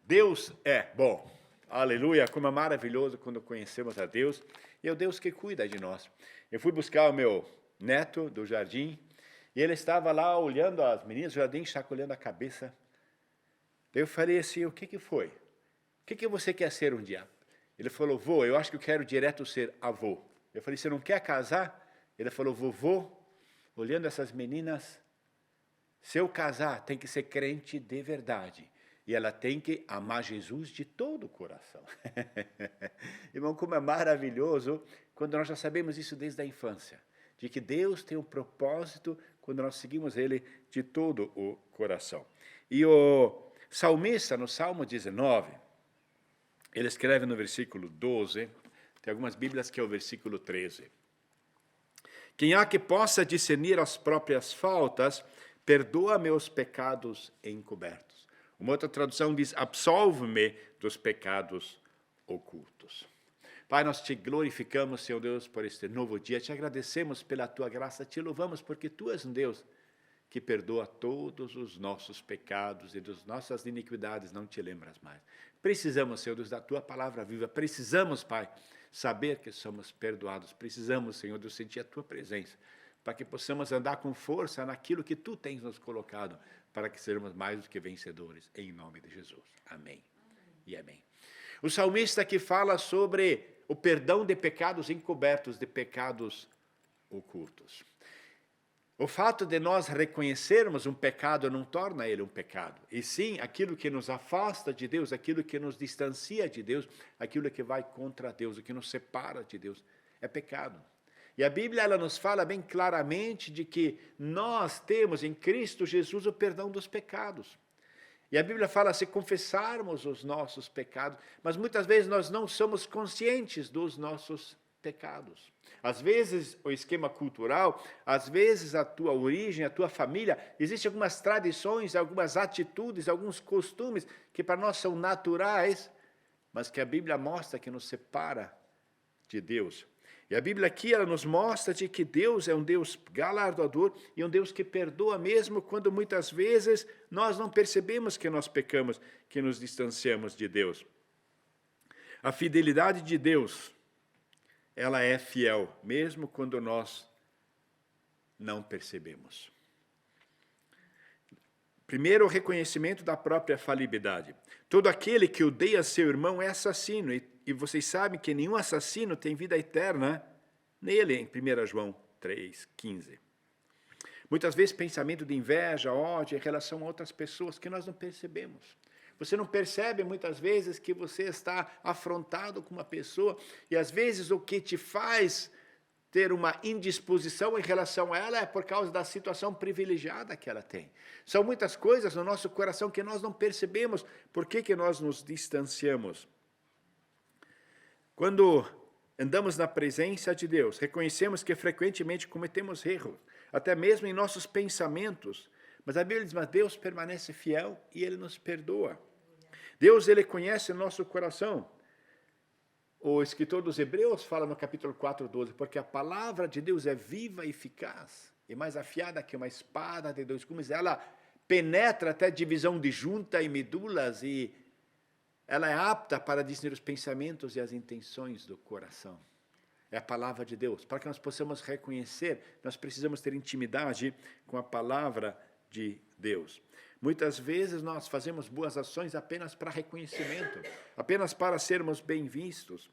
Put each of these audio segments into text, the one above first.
Deus é bom. Aleluia, como é maravilhoso quando conhecemos a Deus. E é o Deus que cuida de nós. Eu fui buscar o meu neto do jardim e ele estava lá olhando as meninas do jardim, chacoalhando a cabeça. Daí eu falei assim, o que foi? O que você quer ser um dia? Ele falou, vô, eu acho que eu quero direto ser avô. Eu falei, você não quer casar? Ele falou, vovô, olhando essas meninas, se eu casar, tem que ser crente de verdade. E ela tem que amar Jesus de todo o coração. Irmão, como é maravilhoso quando nós já sabemos isso desde a infância. De que Deus tem um propósito quando nós seguimos Ele de todo o coração. E o salmista, no Salmo 19, ele escreve no versículo 12, tem algumas bíblias que é o versículo 13. Quem há que possa discernir as próprias faltas, perdoa meus pecados encobertos. Uma outra tradução diz, absolve-me dos pecados ocultos. Pai, nós te glorificamos, Senhor Deus, por este novo dia. Te agradecemos pela tua graça, te louvamos porque tu és um Deus que perdoa todos os nossos pecados e das nossas iniquidades, não te lembras mais. Precisamos, Senhor Deus, da tua palavra viva. Precisamos, Pai, saber que somos perdoados. Precisamos, Senhor Deus, sentir a tua presença, para que possamos andar com força naquilo que tu tens nos colocado, para que sejamos mais do que vencedores, em nome de Jesus. Amém. E amém. O salmista aqui fala sobre o perdão de pecados encobertos, de pecados ocultos. O fato de nós reconhecermos um pecado não torna ele um pecado, e sim aquilo que nos afasta de Deus, aquilo que nos distancia de Deus, aquilo que vai contra Deus, o que nos separa de Deus, é pecado. E a Bíblia ela nos fala bem claramente de que nós temos em Cristo Jesus o perdão dos pecados. E a Bíblia fala se confessarmos os nossos pecados, mas muitas vezes nós não somos conscientes dos nossos pecados. Às vezes o esquema cultural, às vezes a tua origem, a tua família, existem algumas tradições, algumas atitudes, alguns costumes que para nós são naturais, mas que a Bíblia mostra que nos separa de Deus. E a Bíblia aqui ela nos mostra de que Deus é um Deus galardoador e um Deus que perdoa mesmo quando muitas vezes nós não percebemos que nós pecamos, que nos distanciamos de Deus. A fidelidade de Deus, ela é fiel, mesmo quando nós não percebemos. Primeiro, o reconhecimento da própria falibilidade. Todo aquele que odeia seu irmão é assassino, e vocês sabem que nenhum assassino tem vida eterna nele, em 1 João 3,15. Muitas vezes pensamento de inveja, ódio em relação a outras pessoas que nós não percebemos. Você não percebe muitas vezes que você está afrontado com uma pessoa, e às vezes o que te faz ter uma indisposição em relação a ela é por causa da situação privilegiada que ela tem. São muitas coisas no nosso coração que nós não percebemos. Por que nós nos distanciamos? Quando andamos na presença de Deus, reconhecemos que frequentemente cometemos erros, até mesmo em nossos pensamentos. Mas a Bíblia diz, mas Deus permanece fiel e Ele nos perdoa. Deus, Ele conhece o nosso coração. O escritor dos Hebreus fala no capítulo 4:12, porque a palavra de Deus é viva e eficaz, e mais afiada que uma espada de dois gumes. Ela penetra até divisão de junta e medulas, e ela é apta para discernir os pensamentos e as intenções do coração. É a palavra de Deus. Para que nós possamos reconhecer, nós precisamos ter intimidade com a palavra de Deus. Muitas vezes nós fazemos boas ações apenas para reconhecimento, apenas para sermos bem vistos.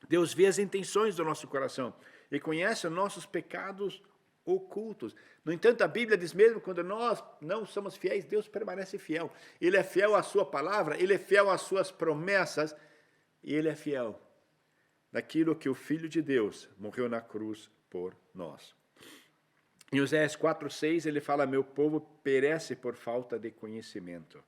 Deus vê as intenções do nosso coração e conhece os nossos pecados ocultos. No entanto, a Bíblia diz mesmo, quando nós não somos fiéis, Deus permanece fiel. Ele é fiel à sua palavra, Ele é fiel às suas promessas, e Ele é fiel naquilo que o Filho de Deus morreu na cruz por nós. Em Oséias 4:6, ele fala, meu povo perece por falta de conhecimento.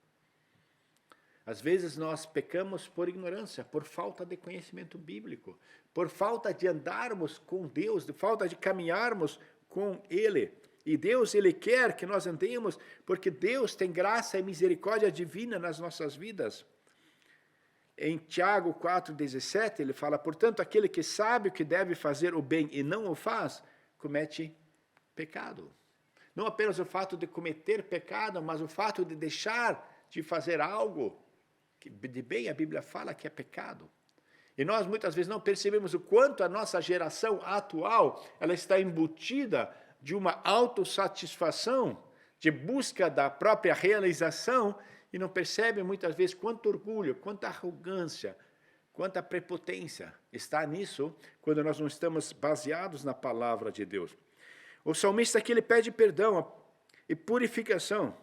Às vezes nós pecamos por ignorância, por falta de conhecimento bíblico, por falta de andarmos com Deus, de falta de caminharmos com Ele. E Deus, Ele quer que nós andemos, porque Deus tem graça e misericórdia divina nas nossas vidas. Em Tiago 4:17, ele fala, portanto, aquele que sabe que deve fazer o bem e não o faz, comete pecado. Não apenas o fato de cometer pecado, mas o fato de deixar de fazer algo de bem a Bíblia fala que é pecado. E nós muitas vezes não percebemos o quanto a nossa geração atual ela está embutida de uma autossatisfação, de busca da própria realização, e não percebe muitas vezes quanto orgulho, quanta arrogância, quanta prepotência está nisso, quando nós não estamos baseados na palavra de Deus. O salmista aqui ele pede perdão e purificação,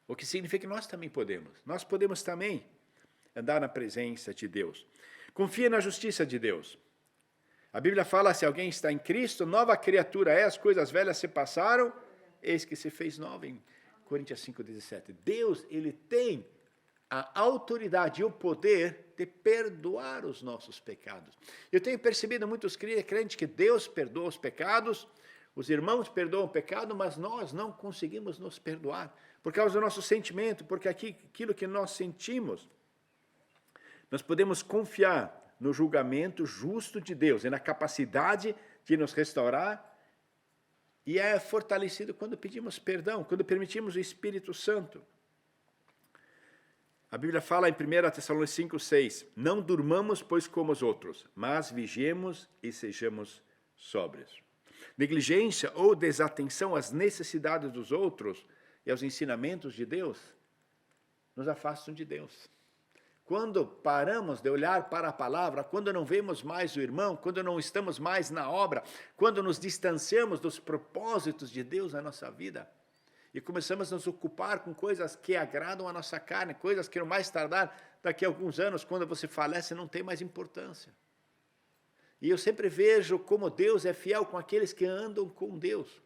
o que significa que nós também podemos. Nós podemos também andar na presença de Deus. Confia na justiça de Deus. A Bíblia fala, se alguém está em Cristo, nova criatura é, as coisas velhas se passaram, eis que se fez nova, em Coríntios 5,17. Deus, ele tem a autoridade e o poder de perdoar os nossos pecados. Eu tenho percebido muitos crentes que Deus perdoa os pecados, os irmãos perdoam o pecado, mas nós não conseguimos nos perdoar, por causa do nosso sentimento, porque aquilo que nós sentimos, nós podemos confiar no julgamento justo de Deus e na capacidade de nos restaurar, e é fortalecido quando pedimos perdão, quando permitimos o Espírito Santo. A Bíblia fala em 1 Tessalonicenses 5,6, não durmamos, pois, como os outros, mas vigiemos e sejamos sóbrios. Negligência ou desatenção às necessidades dos outros e aos ensinamentos de Deus nos afastam de Deus. Quando paramos de olhar para a palavra, quando não vemos mais o irmão, quando não estamos mais na obra, quando nos distanciamos dos propósitos de Deus na nossa vida e começamos a nos ocupar com coisas que agradam a nossa carne, coisas que no mais tardar, daqui a alguns anos, quando você falece, não tem mais importância. E eu sempre vejo como Deus é fiel com aqueles que andam com Deus.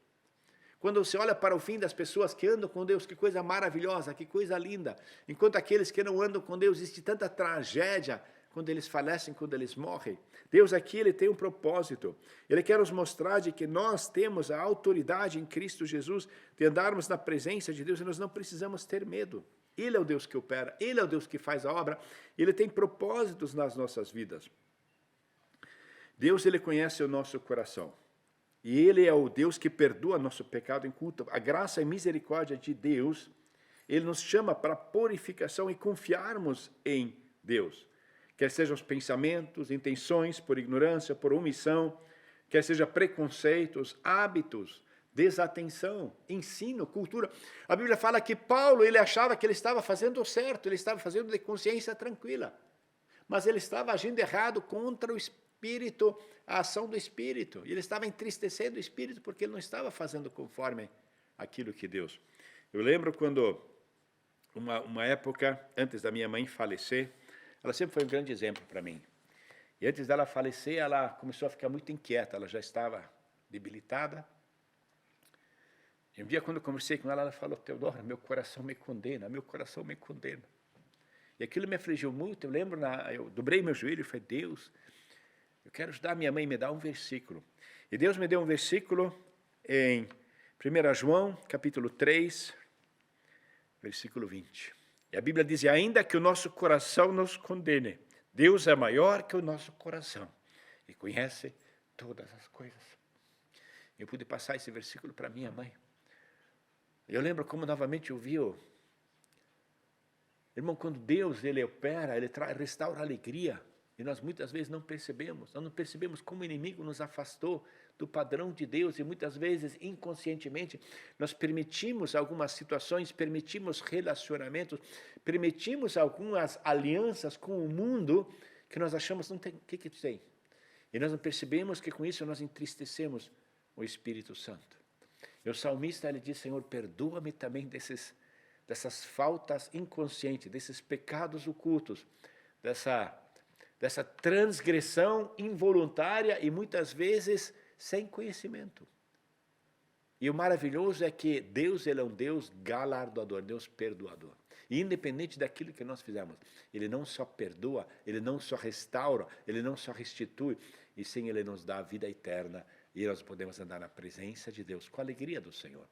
Quando você olha para o fim das pessoas que andam com Deus, que coisa maravilhosa, que coisa linda. Enquanto aqueles que não andam com Deus, existe tanta tragédia quando eles falecem, quando eles morrem. Deus aqui, ele tem um propósito. Ele quer nos mostrar de que nós temos a autoridade em Cristo Jesus de andarmos na presença de Deus e nós não precisamos ter medo. Ele é o Deus que opera, Ele é o Deus que faz a obra, Ele tem propósitos nas nossas vidas. Deus, ele conhece o nosso coração. E Ele é o Deus que perdoa nosso pecado em culto. A graça e misericórdia de Deus, Ele nos chama para purificação e confiarmos em Deus. Quer sejam os pensamentos, intenções, por ignorância, por omissão, quer seja preconceitos, hábitos, desatenção, ensino, cultura. A Bíblia fala que Paulo, ele achava que ele estava fazendo o certo, ele estava fazendo de consciência tranquila. Mas ele estava agindo errado contra o Espírito, a ação do Espírito. Ele estava entristecendo o Espírito porque ele não estava fazendo conforme aquilo que Deus. Eu lembro quando, uma época, antes da minha mãe falecer, ela sempre foi um grande exemplo para mim. E antes dela falecer, ela começou a ficar muito inquieta, ela já estava debilitada. E um dia, quando eu conversei com ela, ela falou, Teodora, meu coração me condena, meu coração me condena. E aquilo me afligiu muito. Eu lembro, eu dobrei meu joelho e falei, Deus, eu quero ajudar minha mãe a me dar um versículo. E Deus me deu um versículo em 1 João, capítulo 3, versículo 20. E a Bíblia diz, ainda que o nosso coração nos condene, Deus é maior que o nosso coração e conhece todas as coisas. Eu pude passar esse versículo para minha mãe. Eu lembro como novamente eu vi, irmão, quando Deus ele opera, ele restaura a alegria. E nós muitas vezes não percebemos, nós não percebemos como o inimigo nos afastou do padrão de Deus e muitas vezes inconscientemente nós permitimos algumas situações, permitimos relacionamentos, permitimos algumas alianças com o mundo que nós achamos não tem, o que tem? E nós não percebemos que com isso nós entristecemos o Espírito Santo. E o salmista ele diz, Senhor, perdoa-me também dessas faltas inconscientes, desses pecados ocultos, dessa transgressão involuntária e muitas vezes sem conhecimento. E o maravilhoso é que Deus ele é um Deus galardoador, Deus perdoador. E independente daquilo que nós fizemos, Ele não só perdoa, Ele não só restaura, Ele não só restitui, e sim Ele nos dá a vida eterna e nós podemos andar na presença de Deus com a alegria do Senhor.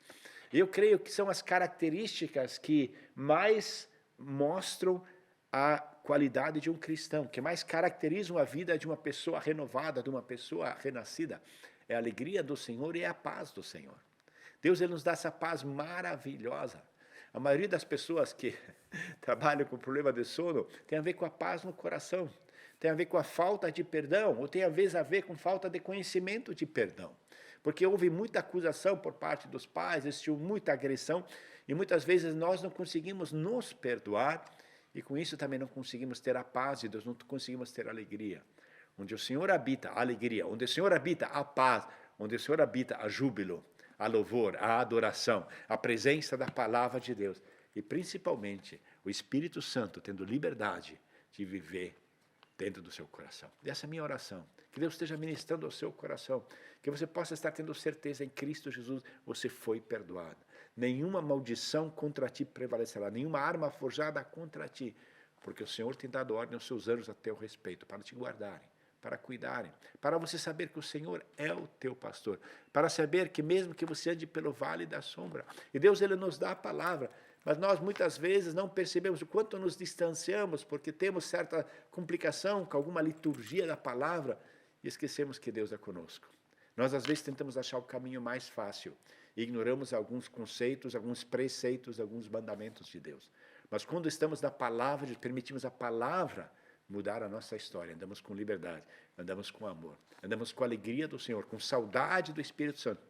Eu creio que são as características que mais mostram a qualidade de um cristão, que mais caracterizam a vida de uma pessoa renovada, de uma pessoa renascida, é a alegria do Senhor e é a paz do Senhor. Deus ele nos dá essa paz maravilhosa. A maioria das pessoas que trabalham com problema de sono tem a ver com a paz no coração, tem a ver com a falta de perdão, ou tem a ver com falta de conhecimento de perdão. Porque houve muita acusação por parte dos pais, existiu muita agressão, e muitas vezes nós não conseguimos nos perdoar, e com isso também não conseguimos ter a paz de Deus, não conseguimos ter alegria. Onde o Senhor habita a alegria, onde o Senhor habita a paz, onde o Senhor habita a júbilo, a louvor, a adoração, a presença da palavra de Deus. E principalmente o Espírito Santo tendo liberdade de viver dentro do seu coração. E essa é a minha oração. Que Deus esteja ministrando ao seu coração. Que você possa estar tendo certeza em Cristo Jesus, você foi perdoado. Nenhuma maldição contra ti prevalecerá, nenhuma arma forjada contra ti. Porque o Senhor tem dado ordem aos seus anjos a teu respeito, para te guardarem, para cuidarem, para você saber que o Senhor é o teu pastor, para saber que mesmo que você ande pelo vale da sombra, e Deus ele nos dá a palavra, mas nós muitas vezes não percebemos o quanto nos distanciamos, porque temos certa complicação com alguma liturgia da palavra, e esquecemos que Deus é conosco. Nós às vezes tentamos achar o caminho mais fácil, e ignoramos alguns conceitos, alguns preceitos, alguns mandamentos de Deus. Mas quando estamos na palavra, permitimos a palavra mudar a nossa história, andamos com liberdade, andamos com amor, andamos com a alegria do Senhor, com saudade do Espírito Santo,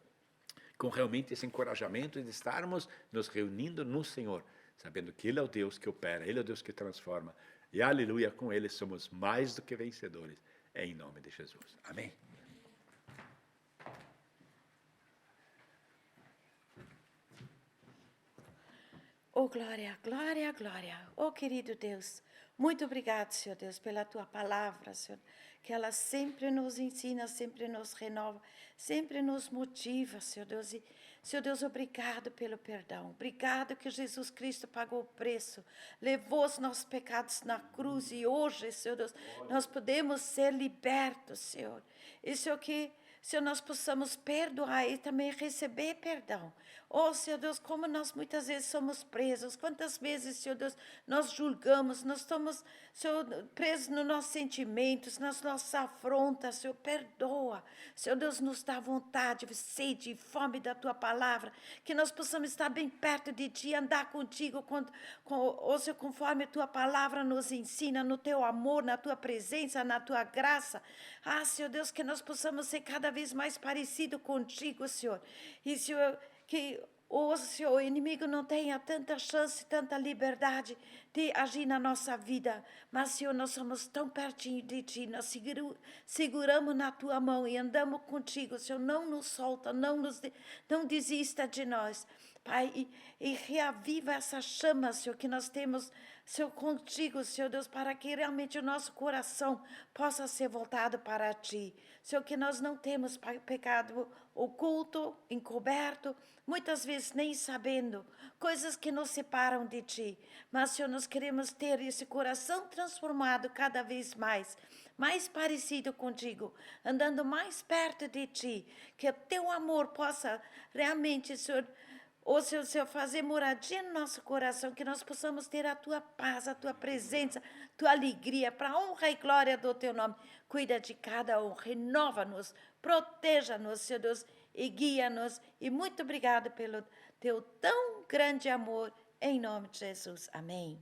com realmente esse encorajamento de estarmos nos reunindo no Senhor, sabendo que Ele é o Deus que opera, Ele é o Deus que transforma, e aleluia, com Ele somos mais do que vencedores, em nome de Jesus. Amém. Oh, glória, glória, glória. Oh, querido Deus, muito obrigado, Senhor Deus, pela Tua palavra, Senhor, que ela sempre nos ensina, sempre nos renova, sempre nos motiva, Senhor Deus. E, Senhor Deus, obrigado pelo perdão. Obrigado que Jesus Cristo pagou o preço, levou os nossos pecados na cruz e hoje, Senhor Deus, nós podemos ser libertos, Senhor. E, Senhor, que Senhor, nós possamos perdoar e também receber perdão. Oh, Senhor Deus, como nós muitas vezes somos presos, quantas vezes, Senhor Deus, nós julgamos, nós estamos, Senhor, presos nos nossos sentimentos, nas nossas afrontas, Senhor, perdoa. Senhor Deus, nos dá vontade, sede e fome da Tua palavra, que nós possamos estar bem perto de Ti, andar contigo, Senhor, conforme a Tua palavra nos ensina, no Teu amor, na Tua presença, na Tua graça. Ah, Senhor Deus, que nós possamos ser cada vez mais parecido contigo, Senhor. E, Senhor, que Senhor, o inimigo não tenha tanta chance, tanta liberdade de agir na nossa vida. Mas, Senhor, nós somos tão pertinho de Ti, nós seguramos na Tua mão e andamos contigo. Senhor, não nos solta, não desista de nós. Pai, e reaviva essa chama, Senhor, que nós temos, Senhor, contigo, Senhor Deus, para que realmente o nosso coração possa ser voltado para Ti. Senhor, que nós não temos pecado oculto, encoberto, muitas vezes nem sabendo, coisas que nos separam de Ti. Mas, Senhor, nós queremos ter esse coração transformado cada vez mais parecido contigo, andando mais perto de Ti, que o Teu amor possa realmente, Senhor, Senhor, fazer moradia no nosso coração, que nós possamos ter a Tua paz, a Tua presença, Tua alegria, para a honra e glória do Teu nome. Cuida de cada um, renova-nos, proteja-nos, Senhor Deus, e guia-nos. E muito obrigado pelo Teu tão grande amor, em nome de Jesus. Amém.